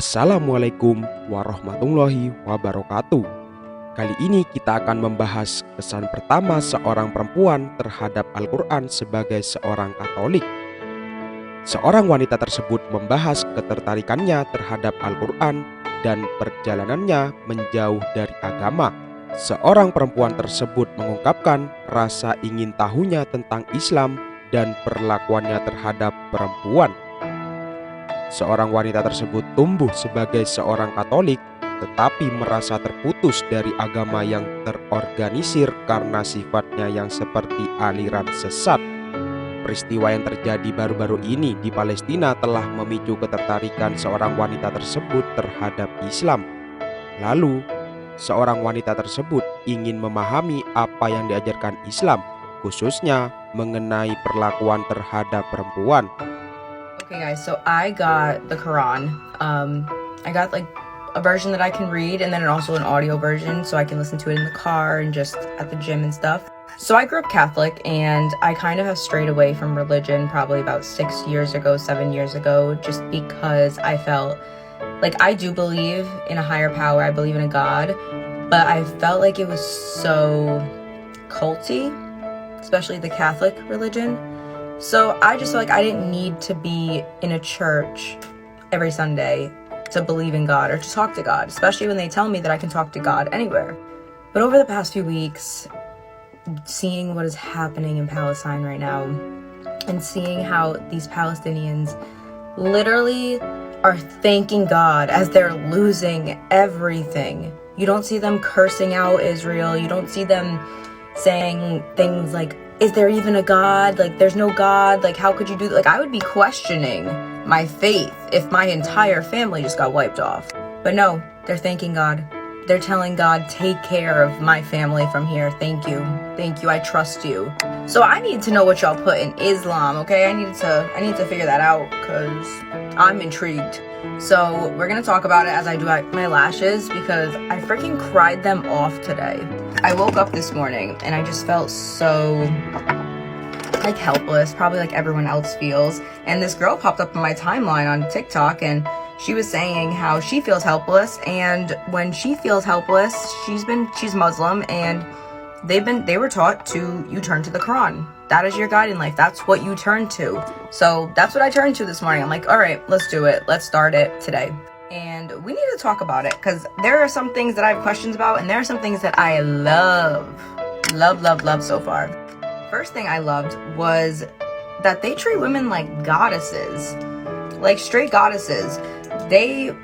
Assalamualaikum warahmatullahi wabarakatuh. Kali ini kita akan membahas kesan pertama seorang perempuan terhadap Al-Qur'an sebagai seorang Katolik. Seorang wanita tersebut membahas ketertarikannya terhadap Al-Qur'an dan perjalanannya menjauh dari agama. Seorang perempuan tersebut mengungkapkan rasa ingin tahunya tentang Islam dan perlakuannya terhadap perempuan. Seorang wanita tersebut tumbuh sebagai seorang Katolik, tetapi merasa terputus dari agama yang terorganisir karena sifatnya yang seperti aliran sesat. Peristiwa yang terjadi baru-baru ini di Palestina telah memicu ketertarikan seorang wanita tersebut terhadap Islam. Lalu, seorang wanita tersebut ingin memahami apa yang diajarkan Islam, khususnya mengenai perlakuan terhadap perempuan. Okay guys, so I got the Quran. I got like a version that I can read and then also an audio version so I can listen to it in the car and just at the gym and stuff. So I grew up Catholic and I kind of have strayed away from religion probably about 7 years ago, just because I felt like I do believe in a higher power, I believe in a God, but I felt like it was so culty, especially the Catholic religion. So I just felt like I didn't need to be in a church every Sunday to believe in God or to talk to God, especially when they tell me that I can talk to God anywhere. But over the past few weeks, seeing what is happening in Palestine right now and seeing how these Palestinians literally are thanking God as they're losing everything. You don't see them cursing out Israel. You don't see them saying things like, is there even a God? Like, there's no God. Like, how could you do that? Like, I would be questioning my faith if my entire family just got wiped off. But no, they're thanking God. They're telling God, take care of my family from here. Thank you. Thank you. I trust you. So I need to know what y'all put in Islam, okay? I need to figure that out because I'm intrigued. So we're gonna talk about it as I do my lashes because I freaking cried them off today. I woke up this morning and I just felt so like helpless, probably like everyone else feels. And this girl popped up on my timeline on TikTok and she was saying how she feels helpless, and when she feels helpless, she's Muslim and they were taught to you turn to the Quran. That is your guide in life. That's what you turn to. So that's what I turned to this morning. I'm like, all right, let's do it. Let's start it today. And we need to talk about it because there are some things that I have questions about and there are some things that I love so far. First thing I loved was that they treat women like goddesses, like straight goddesses. They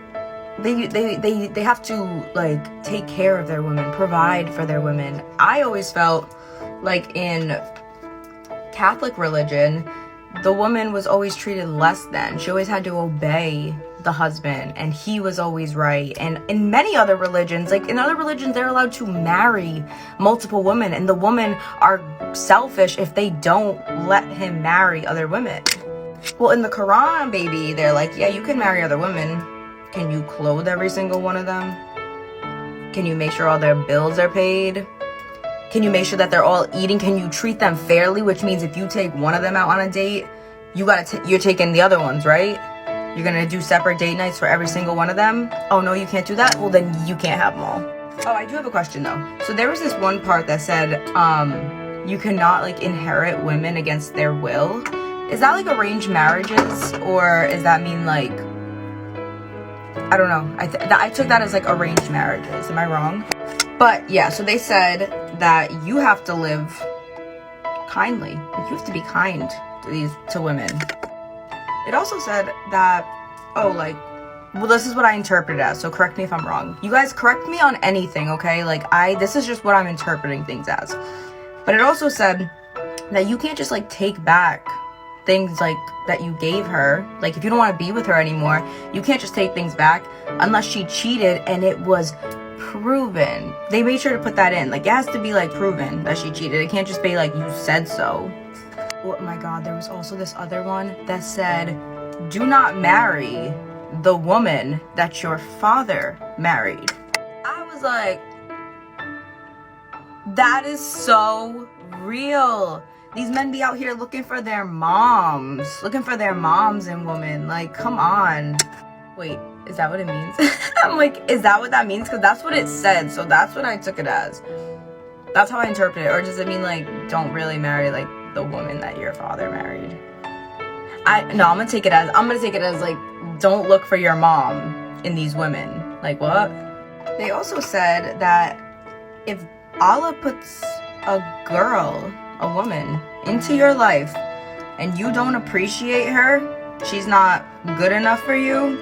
have to like take care of their women, provide for their women. I always felt like in Catholic religion, the woman was always treated less than. She always had to obey the husband and he was always right. And in many other religions, like in other religions, they're allowed to marry multiple women and the women are selfish if they don't let him marry other women. Well, in the Quran, baby, they're like, yeah, you can marry other women. Can you clothe every single one of them? Can you make sure all their bills are paid? Can you make sure that they're all eating? Can you treat them fairly? Which means if you take one of them out on a date, you're taking the other ones, right? You're gonna do separate date nights for every single one of them? Oh no, you can't do that? Well, then you can't have them all. Oh, I do have a question though. So there was this one part that said, you cannot like inherit women against their will. Is that like arranged marriages, or does that mean like, I don't know. I took that as like arranged marriages. Am I wrong? But yeah, so they said that you have to live kindly. Like you have to be kind to women. It also said that, well, this is what I interpreted as, so correct me if I'm wrong. You guys correct me on anything, okay? Like this is just what I'm interpreting things as. But it also said that you can't just like take back things like that you gave her. Like if you don't want to be with her anymore, you can't just take things back unless she cheated and it was proven. They made sure to put that in. Like it has to be like proven that she cheated. It can't just be like you said so. Oh my god, there was also this other one that said, do not marry the woman that your father married. I was like, that is so real. These men be out here looking for their moms and women. Like, come on. Wait, is that what it means? I'm like, is that what that means? Because that's what it said, so that's what I took it as. That's how I interpret it. Or does it mean like don't really marry like the woman that your father married? I'm gonna take it as like don't look for your mom in these women. Like what? They also said that if Allah puts a woman into your life and you don't appreciate her, she's not good enough for you.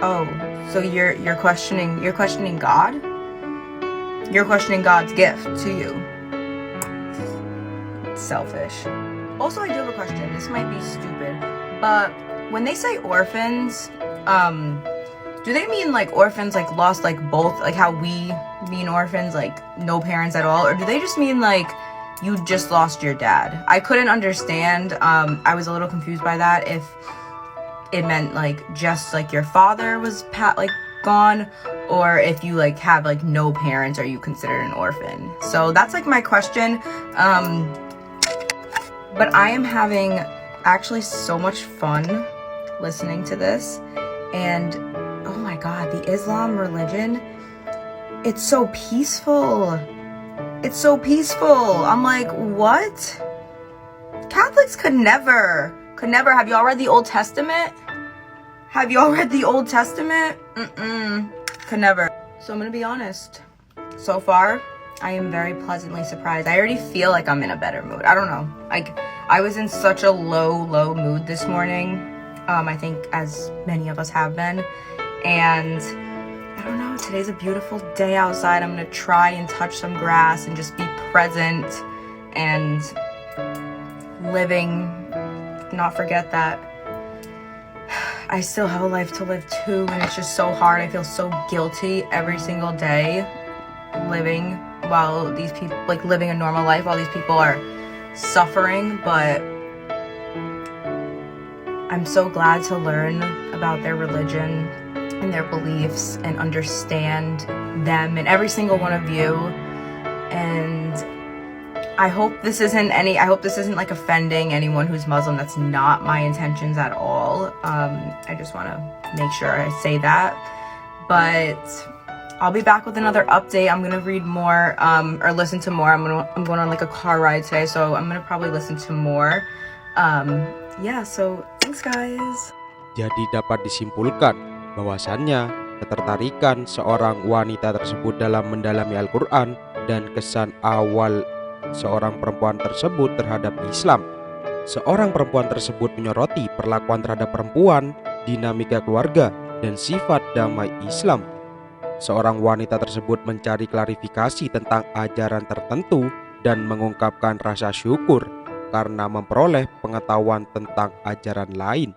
Oh, so you're questioning God? You're questioning God's gift to you. It's selfish. Also, I do have a question. This might be stupid, but when they say orphans, do they mean like orphans like lost like both, like how we mean orphans, like no parents at all? Or do they just mean like you just lost your dad? I couldn't understand. I was a little confused by that, if it meant like just like your father was gone, or if you like have like no parents, are you considered an orphan? So that's like my question. But I am having actually so much fun listening to this, and oh my god, the Islam religion, it's so peaceful. It's so peaceful. I'm like, what? Catholics could never. Have y'all read the Old Testament? Could never. So I'm gonna be honest. So far, I am very pleasantly surprised. I already feel like I'm in a better mood. I don't know. Like, I was in such a low mood this morning. I think as many of us have been. And I don't know, today's a beautiful day outside. I'm gonna try and touch some grass and just be present and living. Not forget that I still have a life to live too, and it's just so hard. I feel so guilty every single day living while these people, like living a normal life while these people are suffering. But I'm so glad to learn about their religion and their beliefs and understand them and every single one of you. And I hope this isn't like offending anyone who's Muslim. That's not my intentions at all. I just want to make sure I say that. But I'll be back with another update. I'm gonna read more or listen to more. I'm going on like a car ride today, so I'm gonna probably listen to more. Yeah, so thanks guys. Jadi dapat disimpulkan bahwasannya ketertarikan seorang wanita tersebut dalam mendalami Al-Qur'an dan kesan awal seorang perempuan tersebut terhadap Islam. Seorang perempuan tersebut menyoroti perlakuan terhadap perempuan, dinamika keluarga, dan sifat damai Islam. Seorang wanita tersebut mencari klarifikasi tentang ajaran tertentu dan mengungkapkan rasa syukur karena memperoleh pengetahuan tentang ajaran lain.